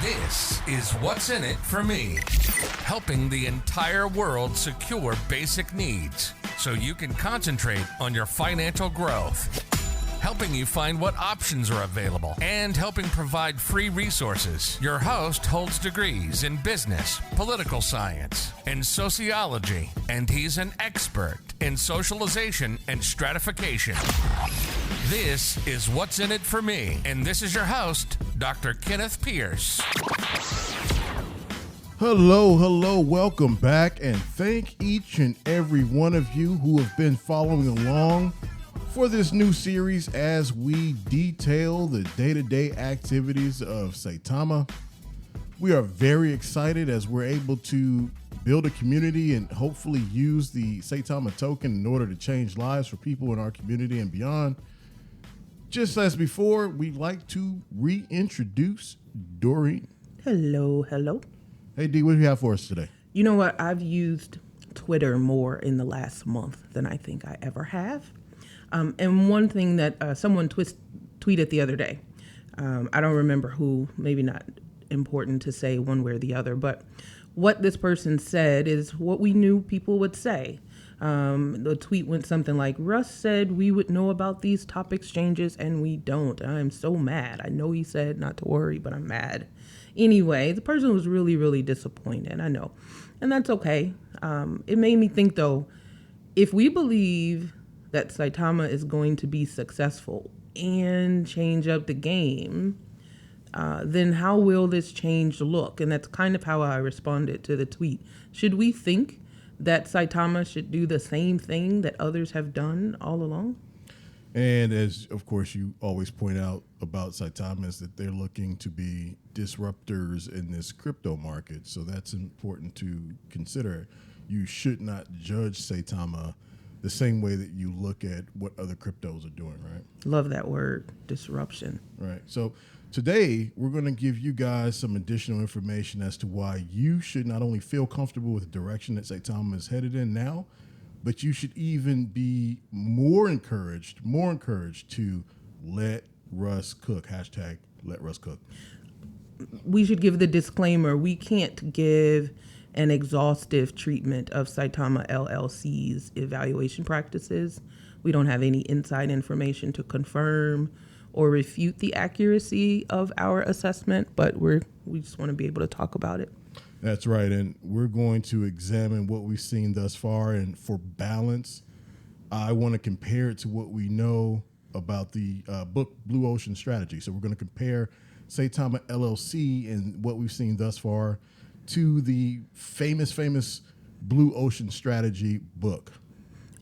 This is What's in It for Me, helping the entire world secure basic needs so you can concentrate on your financial growth, helping you find what options are available, and helping provide free resources. Your host holds degrees in business, political science, and sociology, and he's an expert in socialization and stratification. This is What's in It for Me, and this is your host, Dr. Kenneth Pierce. Hello, welcome back, and thank each and every one of you who have been following along for this new series as we detail the day-to-day activities of Saitama. We are very excited as we're able to build a community and hopefully use the Saitama token in order to change lives for people in our community and beyond. Just as before, we'd like to reintroduce Doreen. Hello. Hey, D, what do you have for us today? You know what? I've used Twitter more in the last month than I think I ever have. And one thing that someone tweeted the other day, I don't remember who, maybe not important to say one way or the other, but what this person said is what we knew people would say. The tweet went something like, Russ said we would know about these top exchanges and we don't. I'm so mad. I know he said not to worry, but I'm mad. Anyway, the person was really, really disappointed. I know. And that's okay. It made me think, though, if we believe that Saitama is going to be successful and change up the game, then how will this change look? And that's kind of how I responded to the tweet. Should we think that Saitama should do the same thing that others have done all along? And as, of course, you always point out about Saitama is that they're looking to be disruptors in this crypto market. So that's important to consider. You should not judge Saitama the same way that you look at what other cryptos are doing, right? Love that word, disruption. Right. So today, we're going to give you guys some additional information as to why you should not only feel comfortable with the direction that Saitama is headed in now, but you should even be more encouraged to let Russ cook. Hashtag let Russ cook. We should give the disclaimer. We can't give an exhaustive treatment of Saitama LLC's evaluation practices. We don't have any inside information to confirm or refute the accuracy of our assessment, but we just want to be able to talk about it. That's right, and we're going to examine what we've seen thus far, and for balance, I want to compare it to what we know about the book Blue Ocean Strategy. So we're going to compare Saitama LLC and what we've seen thus far to the famous Blue Ocean Strategy book.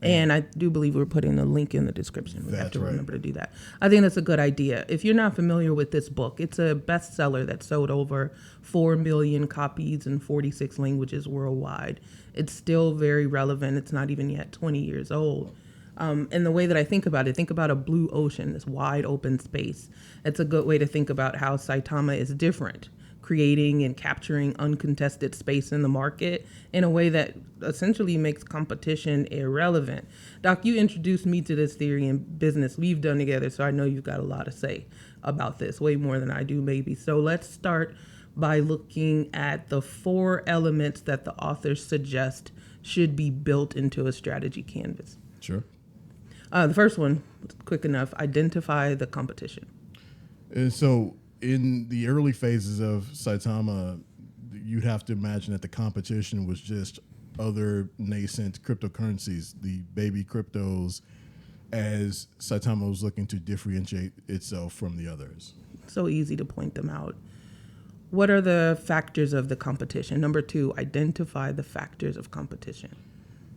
And I do believe we're putting a link in the description. We have to remember to do that. I think that's a good idea. If you're not familiar with this book, it's a bestseller that sold over 4 million copies in 46 languages worldwide. It's still very relevant. It's not even yet 20 years old. And the way that I think about a blue ocean, this wide open space. It's a good way to think about how Saitama is different, creating and capturing uncontested space in the market in a way that essentially makes competition irrelevant. Doc, you introduced me to this theory in business we've done together, so I know you've got a lot to say about this, way more than I do maybe. So let's start by looking at the 4 elements that the authors suggest should be built into a strategy canvas. Sure. The first one, quick enough, identify the competition. And so in the early phases of Saitama, you'd have to imagine that the competition was just other nascent cryptocurrencies, the baby cryptos, as Saitama was looking to differentiate itself from the others. So easy to point them out. What are the factors of the competition? Number 2, identify the factors of competition.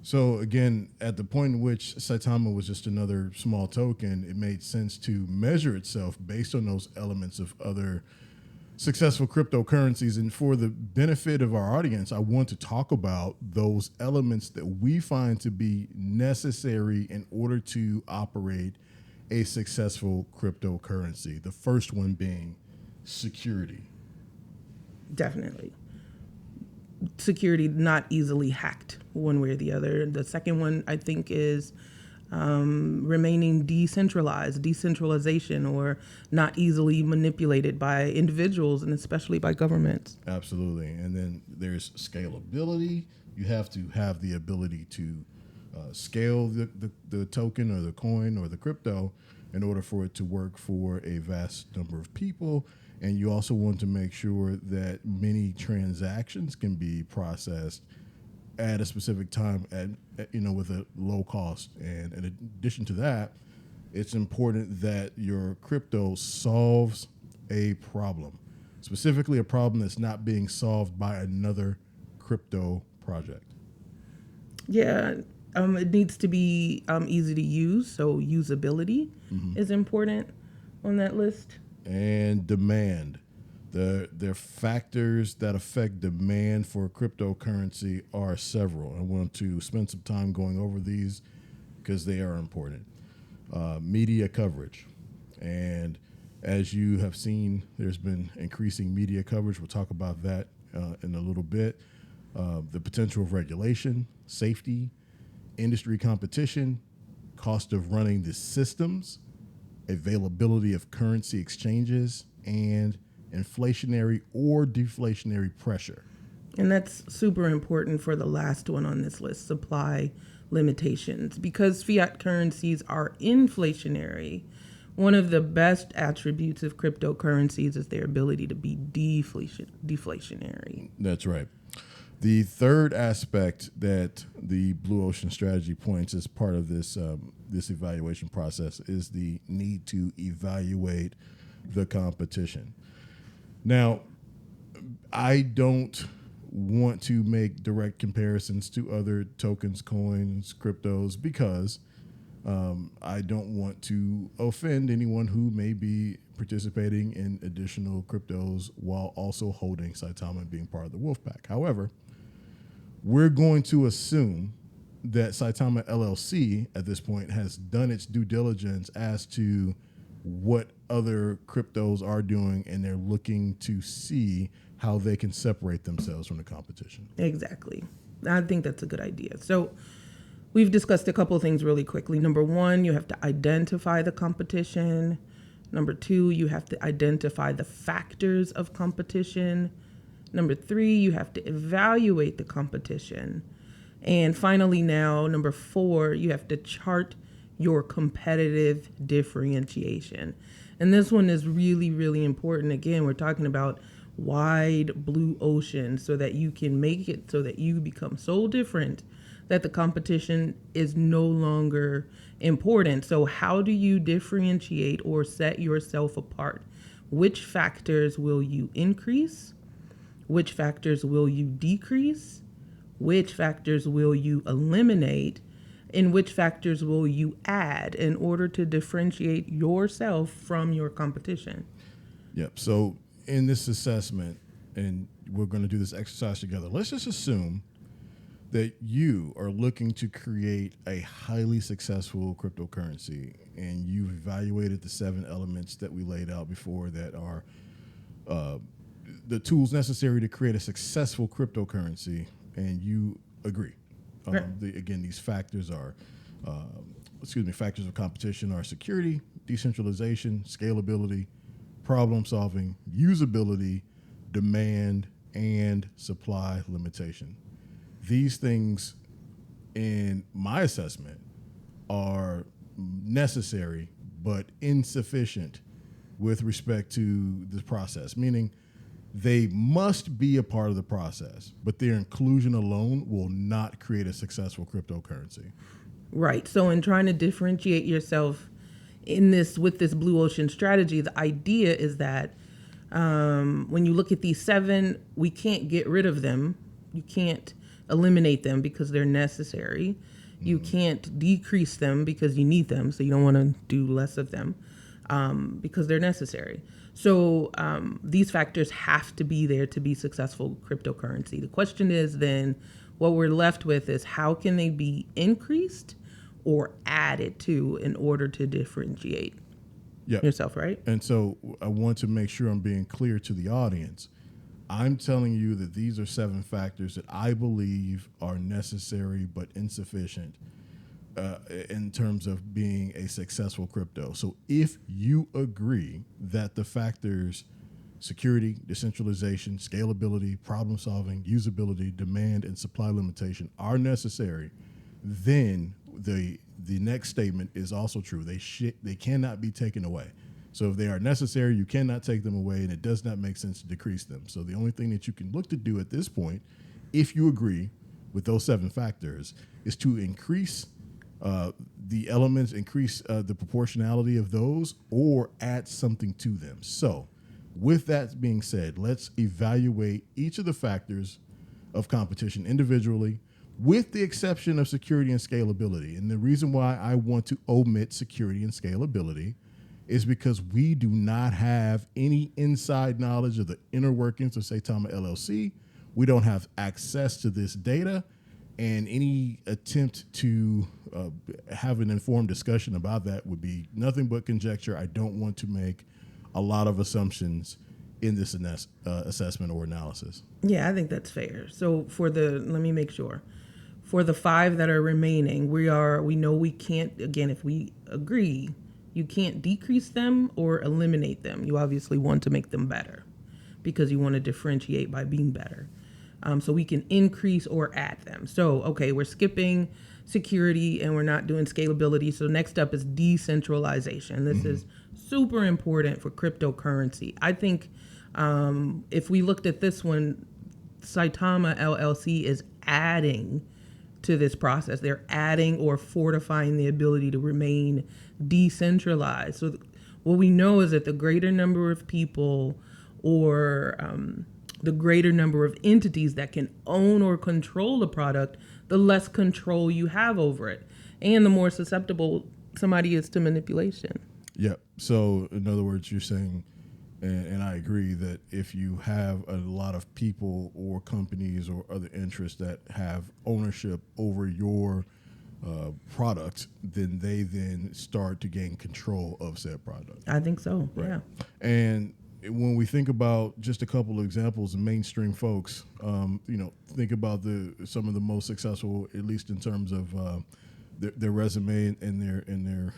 So again, at the point in which Saitama was just another small token, it made sense to measure itself based on those elements of other successful cryptocurrencies. And for the benefit of our audience, I want to talk about those elements that we find to be necessary in order to operate a successful cryptocurrency. The first one being security. Definitely. Security not easily hacked one way or the other. The second one, I think, is remaining decentralized, decentralization, or not easily manipulated by individuals and especially by governments. Absolutely. And then there's scalability. You have to have the ability to scale the token or the coin or the crypto in order for it to work for a vast number of people. And you also want to make sure that many transactions can be processed at a specific time with a low cost. And in addition to that, it's important that your crypto solves a problem, specifically a problem that's not being solved by another crypto project. Yeah, it needs to be easy to use, so usability is important on that list. And demand. The factors that affect demand for cryptocurrency are several. I want to spend some time going over these because they are important. Media coverage. And as you have seen, there's been increasing media coverage. We'll talk about that in a little bit. The potential of regulation, safety, industry competition, cost of running the systems, availability of currency exchanges, and inflationary or deflationary pressure. And that's super important for the last one on this list, supply limitations. Because fiat currencies are inflationary, one of the best attributes of cryptocurrencies is their ability to be deflationary. That's right. The third aspect that the Blue Ocean strategy points as part of this evaluation process is the need to evaluate the competition. Now, I don't want to make direct comparisons to other tokens, coins, cryptos, because I don't want to offend anyone who may be participating in additional cryptos while also holding Saitama and being part of the Wolfpack. However, we're going to assume that Saitama LLC at this point has done its due diligence as to what other cryptos are doing, and they're looking to see how they can separate themselves from the competition. Exactly. I think that's a good idea. So we've discussed a couple of things really quickly. Number one, you have to identify the competition. Number two, you have to identify the factors of competition. Number three, you have to evaluate the competition. And finally now, number four, you have to chart your competitive differentiation. And this one is really, really important. Again, we're talking about wide blue ocean so that you can make it so that you become so different that the competition is no longer important. So how do you differentiate or set yourself apart? Which factors will you increase? Which factors will you decrease? Which factors will you eliminate? And which factors will you add in order to differentiate yourself from your competition? Yep. So in this assessment, and we're going to do this exercise together, let's just assume that you are looking to create a highly successful cryptocurrency, and you've evaluated the 7 elements that we laid out before that are the tools necessary to create a successful cryptocurrency, and you agree. Right. These factors are, factors of competition are security, decentralization, scalability, problem solving, usability, demand, and supply limitation. These things, in my assessment, are necessary but insufficient with respect to this process, meaning they must be a part of the process, but their inclusion alone will not create a successful cryptocurrency. Right. So in trying to differentiate yourself with this blue ocean strategy, the idea is that when you look at these 7, we can't get rid of them. You can't eliminate them because they're necessary. You can't decrease them because you need them, so you don't want to do less of them because they're necessary. So these factors have to be there to be successful cryptocurrency. The question is then, what we're left with is how can they be increased or added to in order to differentiate yourself, right? And so I want to make sure I'm being clear to the audience. I'm telling you that these are 7 factors that I believe are necessary but insufficient. in terms of being a successful crypto. So if you agree that the factors security, decentralization, scalability, problem solving, usability, demand, and supply limitation are necessary, then the next statement is also true. They cannot be taken away. So if they are necessary, you cannot take them away, and it does not make sense to decrease them. So the only thing that you can look to do at this point, if you agree with those 7 factors, is to increase the elements, increase the proportionality of those, or add something to them. So with that being said, let's evaluate each of the factors of competition individually, with the exception of security and scalability. And the reason why I want to omit security and scalability is because we do not have any inside knowledge of the inner workings of Saitama LLC. We don't have access to this data, and any attempt to have an informed discussion about that would be nothing but conjecture. I don't want to make a lot of assumptions in this assessment or analysis. Yeah, I think that's fair. So let me make sure. For the 5 that are remaining, we know we can't, again, if we agree, you can't decrease them or eliminate them. You obviously want to make them better because you want to differentiate by being better. So we can increase or add them. So, okay, we're skipping security and we're not doing scalability. So next up is decentralization. This is super important for cryptocurrency. I think if we looked at this one, Saitama LLC is adding to this process. They're adding or fortifying the ability to remain decentralized. So what we know is that the greater number of people or the greater number of entities that can own or control the product, the less control you have over it, and the more susceptible somebody is to manipulation. Yep. So in other words, you're saying, and I agree, that if you have a lot of people or companies or other interests that have ownership over your product, then they then start to gain control of said product. I think so. Right. Yeah. And when we think about just a couple of examples of mainstream folks, think about some of the most successful, at least in terms of their resume and their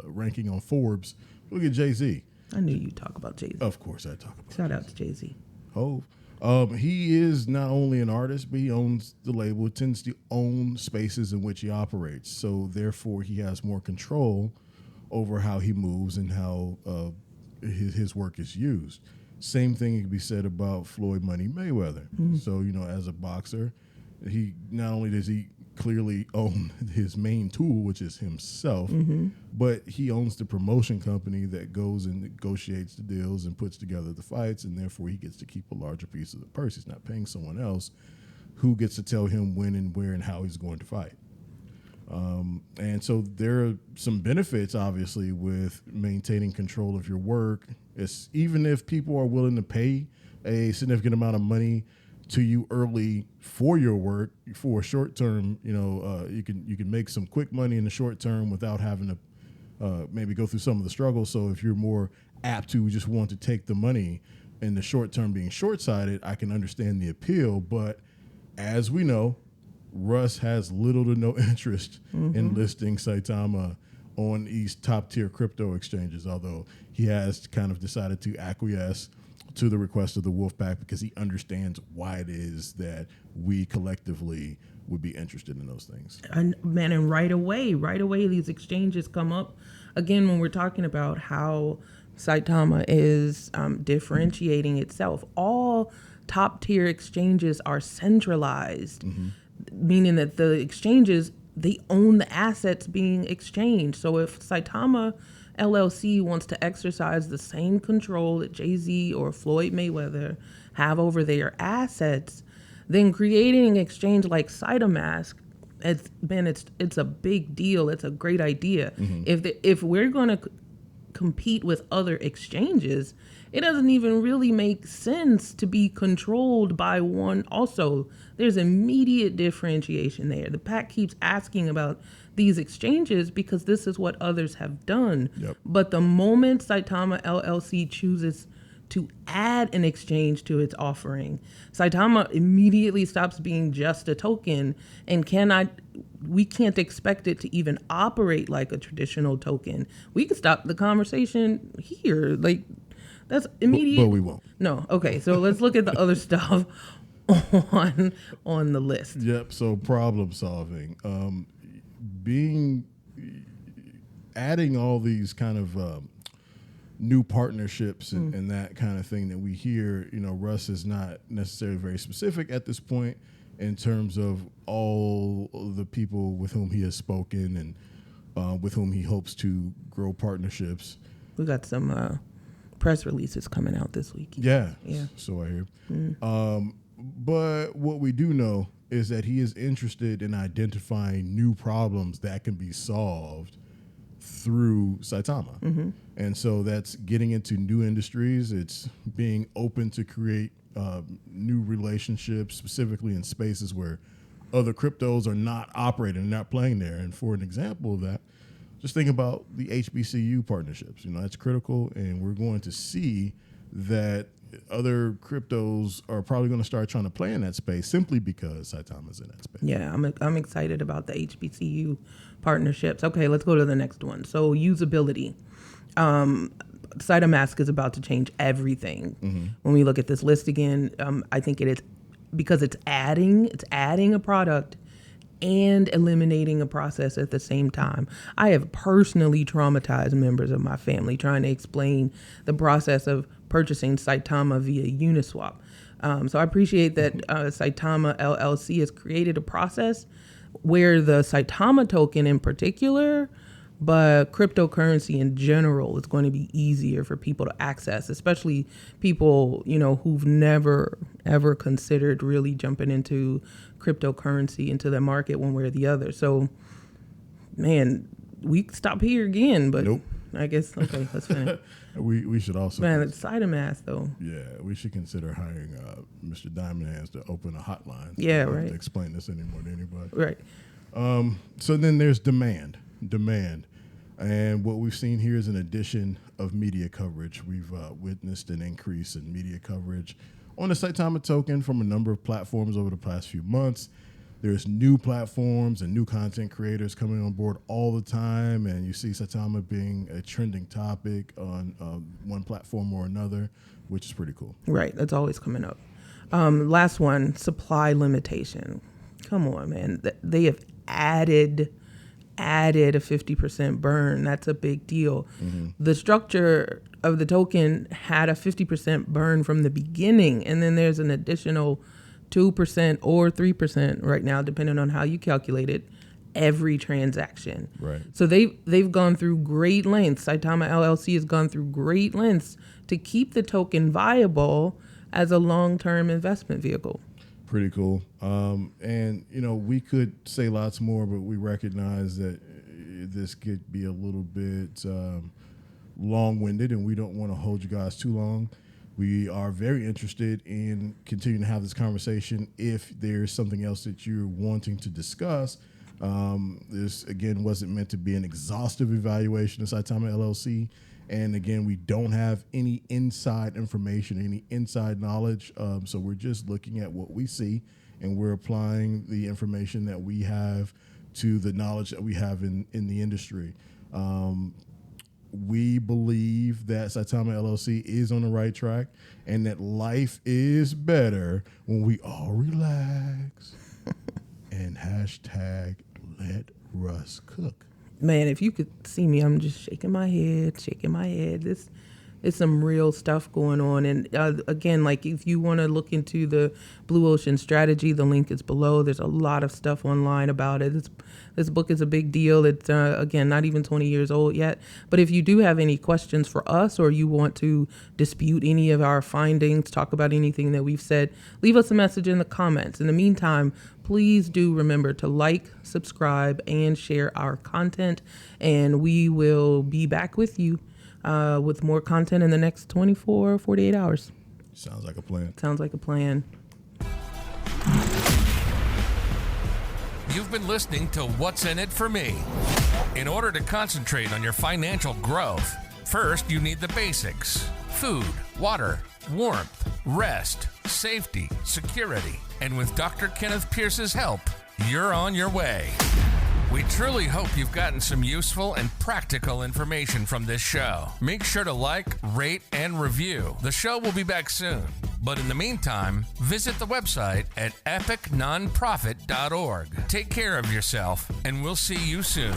ranking on Forbes. Look at Jay-Z. I knew you'd talk about Jay-Z. Of course I talk about Shout out to Jay-Z. Oh, he is not only an artist, but he owns the label, tends to own spaces in which he operates. So therefore, he has more control over how he moves and how his work is used. Same thing can be said about Floyd Money Mayweather. Mm-hmm. So, as a boxer, he not only does he clearly own his main tool, which is himself, but he owns the promotion company that goes and negotiates the deals and puts together the fights, and therefore he gets to keep a larger piece of the purse. He's not paying someone else who gets to tell him when and where and how he's going to fight. And so there are some benefits, obviously, with maintaining control of your work. Even if people are willing to pay a significant amount of money to you early for your work, for a short term, you can make some quick money in the short term without having to maybe go through some of the struggles. So if you're more apt to just want to take the money in the short term being short-sighted, I can understand the appeal. But as we know, Russ has little to no interest in listing Saitama on these top-tier crypto exchanges, although he has kind of decided to acquiesce to the request of the Wolfpack because he understands why it is that we collectively would be interested in those things. And right away, these exchanges come up. Again, when we're talking about how Saitama is differentiating itself, all top-tier exchanges are centralized, meaning that the exchanges, they own the assets being exchanged. So if Saitama LLC wants to exercise the same control that Jay-Z or Floyd Mayweather have over their assets, then creating an exchange like Saitamask, it's a big deal. It's a great idea. If we're going to compete with other exchanges, it doesn't even really make sense to be controlled by one. Also, there's immediate differentiation there. The PAC keeps asking about these exchanges because this is what others have done. Yep. But the moment Saitama LLC chooses to add an exchange to its offering. Saitama immediately stops being just a token and we can't expect it to even operate like a traditional token. We can stop the conversation here. Like, that's immediate. But we won't. No. Okay. So let's look at the other stuff on the list. Yep. So problem solving, adding all these kind of new partnerships and that kind of thing that we hear. Russ is not necessarily very specific at this point in terms of all the people with whom he has spoken and with whom he hopes to grow partnerships. We got some press releases coming out this week. Yeah. So I hear. But what we do know is that he is interested in identifying new problems that can be solved through Saitama. And so that's getting into new industries. It's being open to create new relationships, specifically in spaces where other cryptos are not operating, not playing there. And for an example of that, just think about the HBCU partnerships. That's critical, and we're going to see that other cryptos are probably going to start trying to play in that space simply because Saitama's in that space. Yeah, I'm excited about the HBCU partnerships. Okay, let's go to the next one. So usability. Saitamask is about to change everything. When we look at this list again, I think it is because it's adding a product and eliminating a process at the same time. I have personally traumatized members of my family trying to explain the process of purchasing Saitama via Uniswap. So I appreciate that Saitama LLC has created a process where the Saitama token in particular, but cryptocurrency in general, is going to be easier for people to access, especially people, who've never, ever considered really jumping into cryptocurrency, into the market one way or the other. So, man, we stop here again, but nope. I guess, okay, let's finish. We should also... Man, it's Saitamask, though. Yeah, we should consider hiring Mr. Diamond Hands to open a hotline. Yeah, right. To explain this anymore to anybody. Right. So then there's demand. And what we've seen here is an addition of media coverage. We've witnessed an increase in media coverage on the Saitama token from a number of platforms over the past few months. There's new platforms and new content creators coming on board all the time, and you see Saitama being a trending topic on one platform or another, which is pretty cool. Right, that's always coming up. Last one, supply limitation. Come on, man. They have added a 50% burn. That's a big deal. The structure of the token had a 50% burn from the beginning, and then there's an additional 2% or 3% right now, depending on how you calculate it, every transaction. Right. So they've gone through great lengths. Saitama LLC has gone through great lengths to keep the token viable as a long-term investment vehicle. Pretty cool. And, we could say lots more, but we recognize that this could be a little bit long-winded, and we don't want to hold you guys too long. We are very interested in continuing to have this conversation. If there's something else that you're wanting to discuss, this, again, wasn't meant to be an exhaustive evaluation of Saitama LLC. And again, we don't have any inside information, any inside knowledge. So we're just looking at what we see, and we're applying the information that we have to the knowledge that we have in the industry. We believe that Saitama LLC is on the right track, and that life is better when we all relax and hashtag let Russ cook. Man, if you could see me, I'm just shaking my head. It's some real stuff going on. And again, like if you want to look into the Blue Ocean strategy, the link is below. There's a lot of stuff online about it. This book is a big deal. It's, again, not even 20 years old yet. But if you do have any questions for us, or you want to dispute any of our findings, talk about anything that we've said, leave us a message in the comments. In the meantime, please do remember to like, subscribe, and share our content. And we will be back with you with more content in the next 24, 48 hours. Sounds like a plan. Sounds like a plan. You've been listening to What's in It for Me. In order to concentrate on your financial growth, first you need the basics. food, water, warmth, rest, safety, security. And with Dr. Kenneth Pierce's help, you're on your way. We truly hope you've gotten some useful and practical information from this show. Make sure to like, rate, and review. The show will be back soon. But in the meantime, visit the website at epicnonprofit.org. Take care of yourself, and we'll see you soon.